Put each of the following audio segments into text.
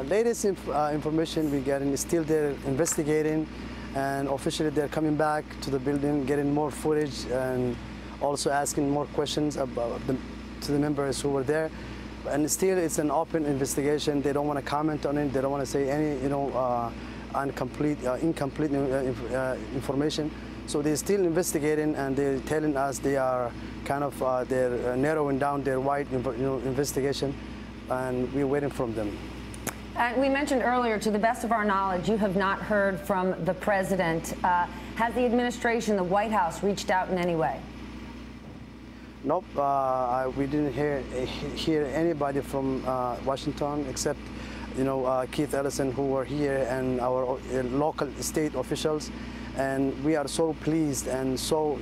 Latest information we getting is still they're investigating, and officially they're coming back to the building, getting more footage, and also asking more questions about to the members who were there. And still, it's an open investigation. They don't want to comment on it. They don't want to say any, incomplete information. So they're still investigating, and they're telling us they are kind of they're narrowing down their wide, investigation, and we're waiting from them. And we mentioned earlier, to the best of our knowledge, you have not heard from the president. Has the administration, the White House, reached out in any way? Nope, we didn't hear anybody from Washington except, Keith Ellison, who were here, and our local state officials. And we are so pleased and so,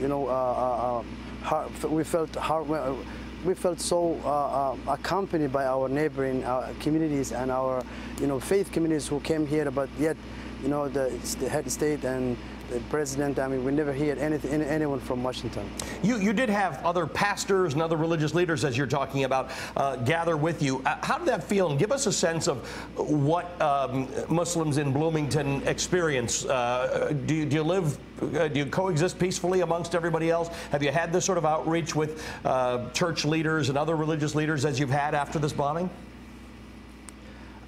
we felt so accompanied by our neighboring communities and our, faith communities who came here, but yet, the head of state and the president, I mean, we never hear anyone from Washington. You did have other pastors and other religious leaders, as you're talking about, gather with you. How did that feel? And give us a sense of what Muslims in Bloomington experience. Do you coexist peacefully amongst everybody else? Have you had this sort of outreach with church leaders and other religious leaders as you've had after this bombing?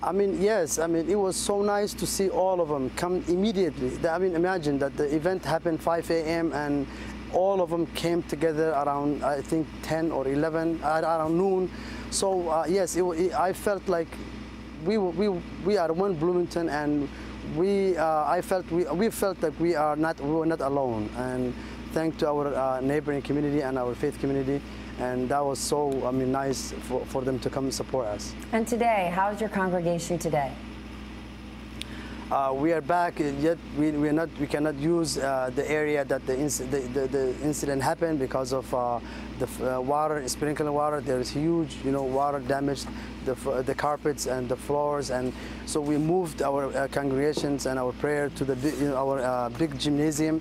I mean, yes. I mean, it was so nice to see all of them come immediately. I mean, imagine that the event happened 5 a.m. and all of them came together around, I think, 10 or 11, around noon. So, yes, I felt like we are one Bloomington, and we felt that we were not alone. And thanks to our neighboring community and our faith community. And that was so, nice for them to come and support us. And today, how's your congregation today? We are back, yet we cannot use the area that the incident happened because of the water, sprinkling water. There is huge, water damaged the carpets and the floors, and so we moved our congregations and our prayer to the our big gymnasium,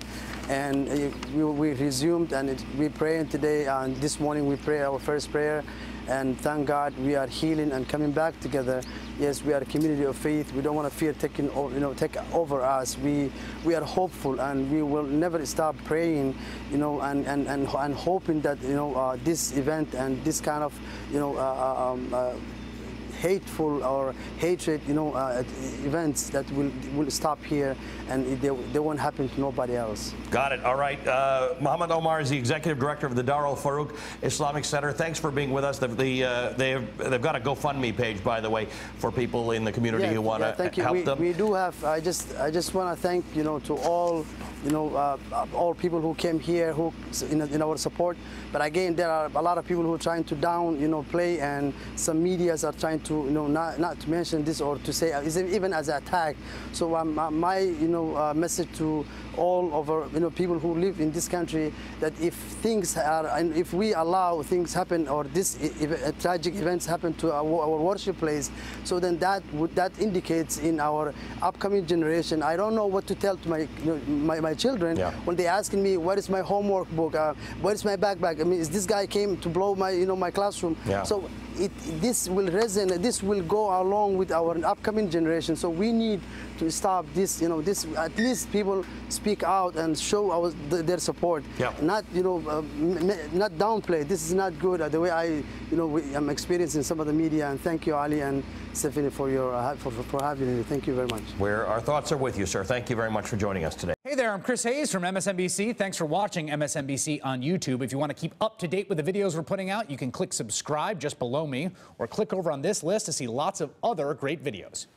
and we resumed, and we praying today. And this morning we pray our first prayer. And thank God we are healing and coming back together. Yes, we are a community of faith. We don't want to fear take over us. We are hopeful, and we will never stop praying, and hoping that this event and this kind of hateful or hatred events that will stop here, and they won't happen to nobody else. Got it. All right. Mohammed Omar is the executive director of the Dar al-Farouk Islamic Center. Thanks for being with us. They've got a GoFundMe page, by the way, for people in the community who want to help them. We do have. I just want to thank to all all people who came here who in our support. But again, there are a lot of people who are trying to downplay, and some medias are trying to not to mention this or to say even as an attack. So my message to all of our people who live in this country, that if things are, and if we allow things happen, or this tragic events happen to our worship place, so then that indicates in our upcoming generation. I don't know what to tell to my children when they asking me, what is my homework book, where is my backpack? I mean, is this guy came to blow my my classroom? So this will resonate. This will go along with our upcoming generation. So we need to stop this. This at least people speak out and show their support. Not not downplay. This is not good. The way I'm experiencing some of the media. And thank you, Ali and Stephanie, for having me. Thank you very much. Our thoughts are with you, sir. Thank you very much for joining us today. Hey there, I'm Chris Hayes from MSNBC. Thanks for watching MSNBC on YouTube. If you want to keep up to date with the videos we're putting out, you can click subscribe just below me, or click over on this list to see lots of other great videos.